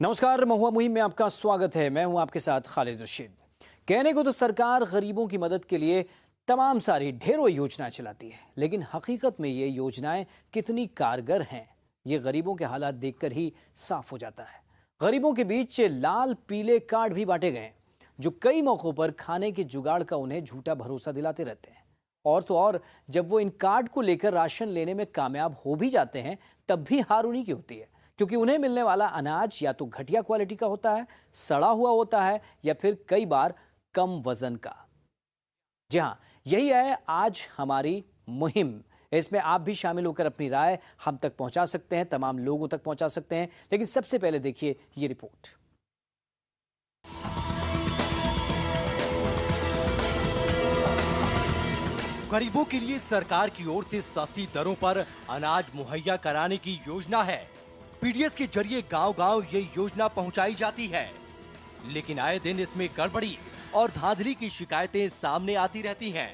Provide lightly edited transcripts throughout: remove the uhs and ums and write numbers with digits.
नमस्कार, महुआ मुहिम में आपका स्वागत है। मैं हूं आपके साथ खालिद रशीद। कहने को तो सरकार गरीबों की मदद के लिए तमाम सारी ढेरों योजनाएं चलाती है, लेकिन हकीकत में ये योजनाएं कितनी कारगर हैं, ये गरीबों के हालात देखकर ही साफ हो जाता है। गरीबों के बीच लाल पीले कार्ड भी बांटे गए हैं, जो कई मौकों पर खाने के जुगाड़ का उन्हें झूठा भरोसा दिलाते रहते हैं। और तो और, जब वो इन कार्ड को लेकर राशन लेने में कामयाब हो भी जाते हैं, तब भी हार उन्हीं की होती है, क्योंकि उन्हें मिलने वाला अनाज या तो घटिया क्वालिटी का होता है, सड़ा हुआ होता है, या फिर कई बार कम वजन का। जी हां, यही है आज हमारी मुहिम। इसमें आप भी शामिल होकर अपनी राय हम तक पहुंचा सकते हैं, तमाम लोगों तक पहुंचा सकते हैं। लेकिन सबसे पहले देखिए ये रिपोर्ट। गरीबों के लिए सरकार की ओर से सस्ती दरों पर अनाज मुहैया कराने की योजना है। पीडीएस के जरिए गांव-गांव ये योजना पहुंचाई जाती है, लेकिन आए दिन इसमें गड़बड़ी और धांधली की शिकायतें सामने आती रहती हैं।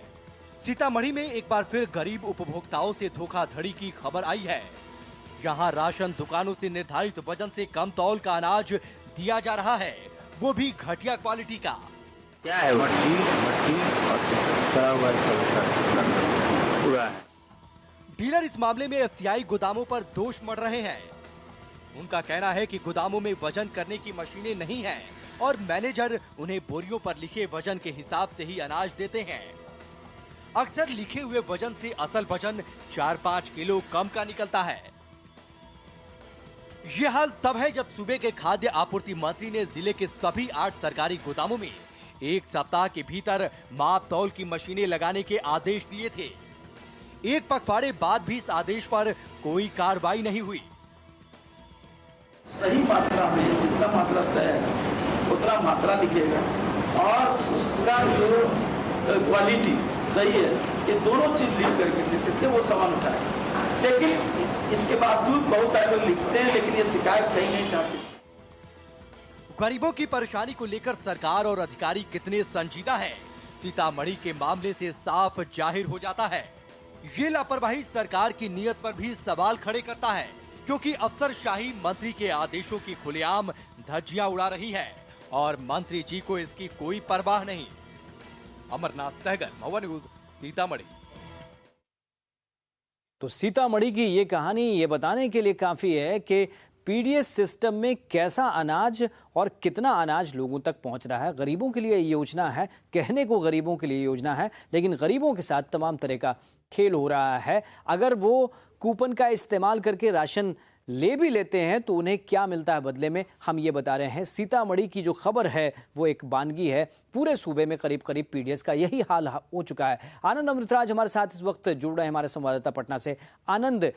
सीतामढ़ी में एक बार फिर गरीब उपभोक्ताओं से धोखाधड़ी की खबर आई है। यहाँ राशन दुकानों से निर्धारित वजन से कम तौल का अनाज दिया जा रहा है, वो भी घटिया क्वालिटी का। क्या है मट्टी और सड़ा हुआ पूरा है। डीलर इस मामले में एफसीआई गोदामों पर दोष मढ़ रहे हैं। उनका कहना है कि गोदामों में वजन करने की मशीनें नहीं हैं और मैनेजर उन्हें बोरियों पर लिखे वजन के हिसाब से ही अनाज देते हैं। अक्सर लिखे हुए वजन से असल वजन 4-5 किलो कम का निकलता है। ये हाल तब है जब सूबे के खाद्य आपूर्ति मंत्री ने जिले के सभी 8 सरकारी गोदामों में एक सप्ताह के भीतर माप तौल की मशीनें लगाने के आदेश दिए थे। एक पखवाड़े बाद भी इस आदेश पर कोई कार्रवाई नहीं हुई। सही मात्रा में जितना मात्रा से है उतना मात्रा लिखेगा और उसका जो क्वालिटी सही है, ये दोनों चीज लिख करके लिखते थे, वो सवाल उठाए। लेकिन इसके बावजूद बहुत सारे लोग लिखते हैं, लेकिन ये शिकायत कहीं नहीं चाहते। गरीबों की परेशानी को लेकर सरकार और अधिकारी कितने संजीदा हैं, सीतामढ़ी के मामले से साफ जाहिर हो जाता है। ये लापरवाही सरकार की नीयत पर भी सवाल खड़े करता है, क्योंकि अफसरशाही मंत्री के आदेशों की खुलेआम धज्जियां उड़ा रही है और मंत्री जी को इसकी कोई परवाह नहीं। अमरनाथ सहगल, महुआ न्यूज, सीतामढ़ी। तो सीतामढ़ी की ये कहानी ये बताने के लिए काफी है कि पीडीएस सिस्टम में कैसा अनाज और कितना अनाज लोगों तक पहुंच रहा है। गरीबों के लिए योजना है, कहने को गरीबों के लिए योजना है, लेकिन गरीबों के साथ तमाम तरह का खेल हो रहा है। अगर वो कूपन का इस्तेमाल करके राशन ले भी लेते हैं तो उन्हें क्या मिलता है बदले में, हम ये बता रहे हैं। सीतामढ़ी की जो खबर है वो एक बानगी है। पूरे सूबे में करीब करीब पीडीएस का यही हाल हो चुका है। आनंद अमृतराज हमारे साथ इस वक्त जुड़ रहे हैं, हमारे संवाददाता पटना से। आनंद,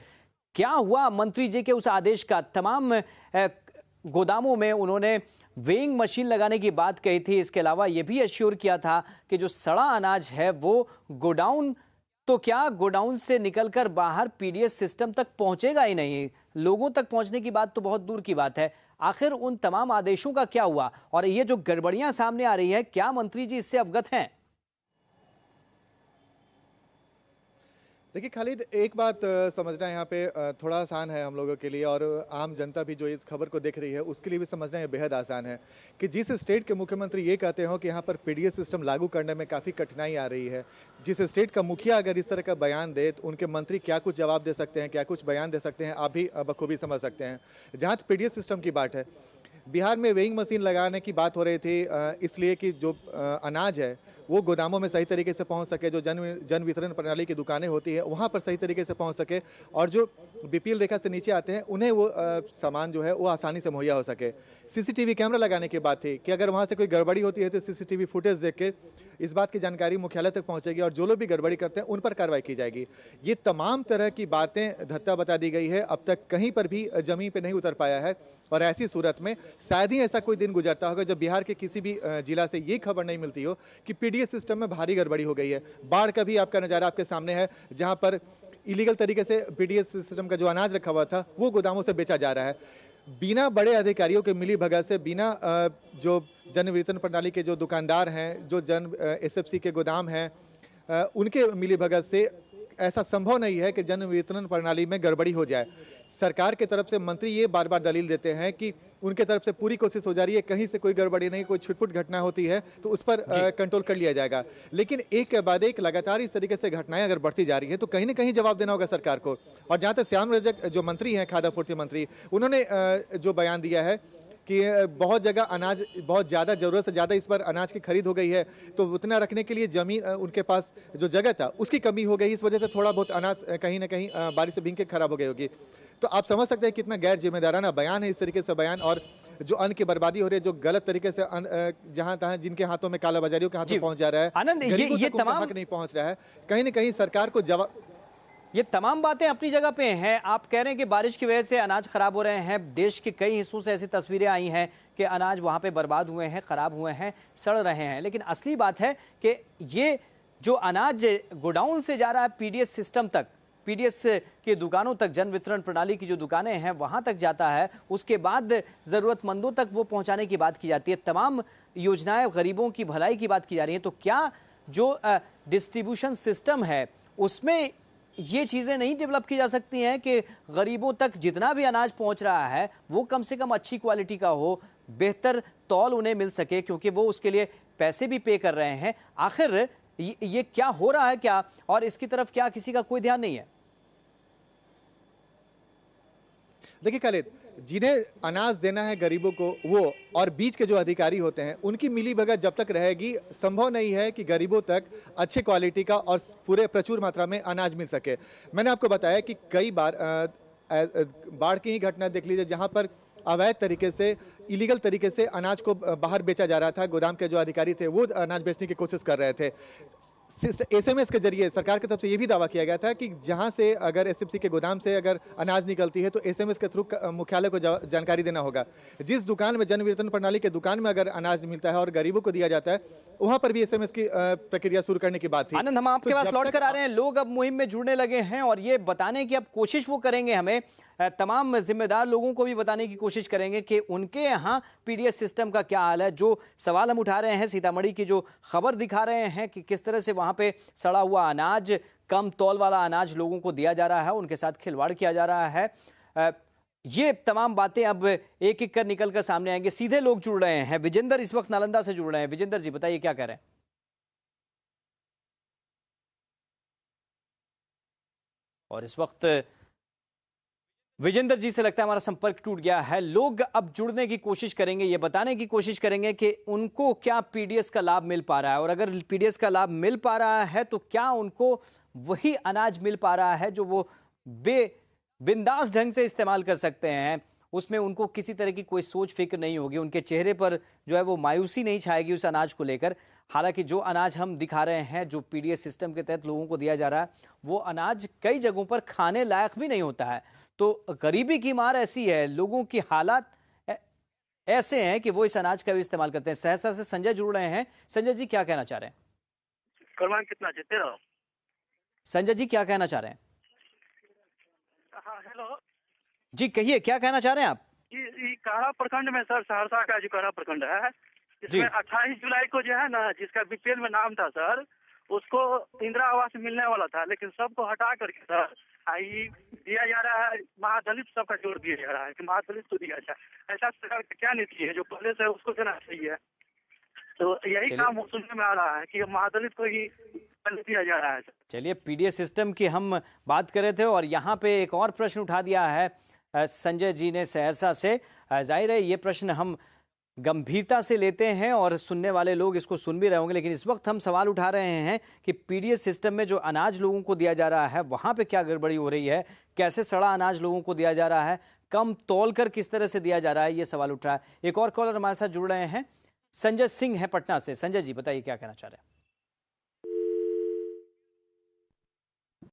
क्या हुआ मंत्री जी के उस आदेश का? तमाम गोदामों में उन्होंने वेइंग मशीन लगाने की बात कही थी, इसके अलावा यह भी एश्योर किया था कि जो सड़ा अनाज है वो गोडाउन, तो क्या गोडाउन से निकलकर बाहर पीडीएस सिस्टम तक पहुंचेगा ही नहीं? लोगों तक पहुंचने की बात तो बहुत दूर की बात है। आखिर उन तमाम आदेशों का क्या हुआ और ये जो गड़बड़ियां सामने आ रही है, क्या मंत्री जी इससे अवगत हैं? देखिए खालिद, एक बात समझना यहाँ पे थोड़ा आसान है हम लोगों के लिए, और आम जनता भी जो इस खबर को देख रही है उसके लिए भी समझना ये बेहद आसान है कि जिस स्टेट के मुख्यमंत्री ये कहते हो कि यहाँ पर पीडीएस सिस्टम लागू करने में काफ़ी कठिनाई आ रही है, जिस स्टेट का मुखिया अगर इस तरह का बयान दे तो उनके मंत्री क्या कुछ जवाब दे सकते हैं, क्या कुछ बयान दे सकते हैं, आप भी बखूबी समझ सकते हैं। जहाँ पीडीएस सिस्टम की बात है, बिहार में वेइंग मशीन लगाने की बात हो रही थी, इसलिए कि जो अनाज है वो गोदामों में सही तरीके से पहुंच सके, जो जन वितरण प्रणाली की दुकानें होती है वहां पर सही तरीके से पहुंच सके, और जो बीपीएल रेखा से नीचे आते हैं उन्हें वो सामान जो है वो आसानी से मुहैया हो सके। सीसीटीवी कैमरा लगाने की बात थी कि अगर वहां से कोई गड़बड़ी होती है तो सीसीटीवी फुटेज देख के इस बात की जानकारी मुख्यालय तक पहुंचेगी और जो लोग भी गड़बड़ी करते हैं उन पर कार्रवाई की जाएगी। ये तमाम तरह की बातें धत्ता बता दी गई है, अब तक कहीं पर भी जमीन पे नहीं उतर पाया है। और ऐसी सूरत में शायद ही ऐसा कोई दिन गुजरता होगा जब बिहार के किसी भी जिला से ये खबर नहीं मिलती हो कि पीडीएस सिस्टम में भारी गड़बड़ी हो गई है। बाढ़ का भी आपका नजारा आपके सामने है, जहां पर इलीगल तरीके से पीडीएस सिस्टम का जो अनाज रखा हुआ था वो गोदामों से बेचा जा रहा है, बिना बड़े अधिकारियों के मिली भगत से, बिना जो जन वितरण प्रणाली के जो दुकानदार हैं, जो जन एसएफसी के गोदाम हैं, उनके मिली भगत से ऐसा संभव नहीं है कि जन वितरण प्रणाली में गड़बड़ी हो जाए। सरकार की तरफ से मंत्री ये बार बार दलील देते हैं कि उनके तरफ से पूरी कोशिश हो जा रही है, कहीं से कोई गड़बड़ी नहीं, कोई छुटपुट घटना होती है तो उस पर कंट्रोल कर लिया जाएगा। लेकिन एक के बाद एक लगातार इस तरीके से घटनाएं अगर बढ़ती जा रही है तो कहीं ना कहीं जवाब देना होगा सरकार को। और जहां तक श्याम रजक जो मंत्री हैं, खाद्य आपूर्ति मंत्री, उन्होंने जो बयान दिया है कि बहुत जगह अनाज बहुत ज़्यादा, ज़रूरत से ज़्यादा इस पर अनाज की खरीद हो गई है, तो उतना रखने के लिए ज़मीन, उनके पास जो जगह था उसकी कमी हो गई, इस वजह से थोड़ा बहुत अनाज कहीं ना कहीं बारिश से भीग के खराब हो गई होगी। तो आप समझ सकते हैं कितना गैर जिम्मेदाराना बयान है इस तरीके से बयान, और जो अन्न की बर्बादी हो रही है, जो गलत तरीके से जहां तहां जिनके हाथों में कालाबाजारियों के हाथ में पहुंच जा रहा है, आनंद, ये तमाम हक नहीं पहुंच रहा है, कहीं ना कहीं सरकार को जवाब, ये तमाम बातें अपनी जगह पे हैं। आप कह रहे हैं कि बारिश की वजह से अनाज खराब हो रहे हैं। देश के कई हिस्सों से ऐसी तस्वीरें आई हैं कि अनाज वहां पे बर्बाद हुए हैं, खराब हुए हैं, सड़ रहे हैं। लेकिन असली बात है कि ये जो अनाज गोडाउन से जा रहा है पीडीएस सिस्टम तक, पीडीएस की दुकानों तक, जन वितरण प्रणाली की जो दुकानें हैं वहां तक जाता है, उसके बाद जरूरतमंदों तक वो पहुंचाने की बात की जाती है, तमाम योजनाएं गरीबों की भलाई की बात की जा रही है। तो क्या जो डिस्ट्रीब्यूशन सिस्टम है उसमें ये चीजें नहीं डेवलप की जा सकती हैं कि गरीबों तक जितना भी अनाज पहुंच रहा है वो कम से कम अच्छी क्वालिटी का हो, बेहतर तौल उन्हें मिल सके, क्योंकि वो उसके लिए पैसे भी पे कर रहे हैं। आखिर ये क्या हो रहा है क्या, और इसकी तरफ क्या किसी का कोई ध्यान नहीं है? देखिए खालिद, जिन्हें अनाज देना है गरीबों को, वो और बीच के जो अधिकारी होते हैं उनकी मिलीभगत जब तक रहेगी, संभव नहीं है कि गरीबों तक अच्छे क्वालिटी का और पूरे प्रचुर मात्रा में अनाज मिल सके। मैंने आपको बताया कि कई बार बाढ़ की ही घटना देख लीजिए, जहां पर अवैध तरीके से, इलीगल तरीके से अनाज को बाहर बेचा जा रहा था। गोदाम के जो अधिकारी थे वो अनाज बेचने की कोशिश कर रहे थे। एसएमएस के जरिए सरकार की तरफ से यह भी दावा किया गया था कि जहां से अगर एसएफसी के गोदाम से अगर अनाज निकलती है तो एसएमएस के थ्रू मुख्यालय को जानकारी देना होगा। जिस दुकान में, जन वितरण प्रणाली के दुकान में अगर अनाज मिलता है और गरीबों को दिया जाता है, वहां पर भी एसएमएस की प्रक्रिया शुरू करने की बात थी। आनंद, हम आपके पास लौट कर आ रहे हैं। लोग अब मुहिम में जुड़ने लगे हैं और ये बताने की अब कोशिश वो करेंगे, हमें तमाम जिम्मेदार लोगों को भी बताने की कोशिश करेंगे कि उनके यहाँ पीडीएस सिस्टम का क्या हाल है। जो सवाल हम उठा रहे हैं, सीतामढ़ी की जो खबर दिखा रहे हैं कि किस तरह से वहां पे सड़ा हुआ अनाज, कम तौल वाला अनाज लोगों को दिया जा रहा है, उनके साथ खिलवाड़ किया जा रहा है। ये तमाम बातें अब एक एक कर निकल कर सामने आएंगे। सीधे लोग जुड़ रहे हैं। विजेंद्र इस वक्त नालंदा से जुड़ रहे हैं। विजेंद्र जी बताइए क्या कह रहे हैं? और इस वक्त विजेंद्र जी से लगता है हमारा संपर्क टूट गया है। लोग अब जुड़ने की कोशिश करेंगे, ये बताने की कोशिश करेंगे कि उनको क्या पीडीएस का लाभ मिल पा रहा है, और अगर पीडीएस का लाभ मिल पा रहा है तो क्या उनको वही अनाज मिल पा रहा है जो वो बिंदास ढंग से इस्तेमाल कर सकते हैं, उसमें उनको किसी तरह की कोई सोच फिक्र नहीं होगी, उनके चेहरे पर जो है वो मायूसी नहीं छाएगी उस अनाज को लेकर। हालांकि जो अनाज हम दिखा रहे हैं, जो पीडीएस सिस्टम के तहत लोगों को दिया जा रहा है, वो अनाज कई जगहों पर खाने लायक भी नहीं होता है। तो गरीबी की मार ऐसी है, लोगों की हालात ऐसे हैं कि वो इस अनाज का भी इस्तेमाल करते हैं। सहरसा से संजय जुड़ रहे हैं। संजय जी क्या कहना चाह रहे हैं? करवान कितना जीते रहो। संजय जी क्या कहना चाह रहे हैं? हाँ हेलो जी कहिए, क्या कहना चाह रहे हैं आप? ये कारा प्रखंड में सर, सहरसा का जो कारा प्रखंड है, इसमें 28 जुलाई को जो है ना, जिसका बीपीएल में नाम था सर, उसको इंदिरा आवास मिलने वाला था, लेकिन सबको हटा करके सर दिया जा रहा है, महादलित सबका जोड़ दिया जा रहा है कि महादलित को दिया जाए। ऐसा सरकार का क्या नीति है? जो पहले से उसको देना चाहिए। तो यही काम सुनने में आ रहा है कि महादलित को ही दिया जा रहा है। चलिए, पीडीएस सिस्टम की हम बात कर रहे थे और यहाँ पे एक और प्रश्न उठा दिया है संजय जी ने सहरसा से। जाहिर है ये प्रश्न हम गंभीरता से लेते हैं और सुनने वाले लोग इसको सुन भी रहे होंगे, लेकिन इस वक्त हम सवाल उठा रहे हैं कि पीडीएस सिस्टम में जो अनाज लोगों को दिया जा रहा है वहां पे क्या गड़बड़ी हो रही है, कैसे सड़ा अनाज लोगों को दिया जा रहा है, कम तौल कर किस तरह से दिया जा रहा है, ये सवाल उठ रहा है। एक और कॉलर हमारे साथ जुड़ रहे हैं, संजय सिंह है पटना से। संजय जी बताइए क्या कहना चाह रहे हैं?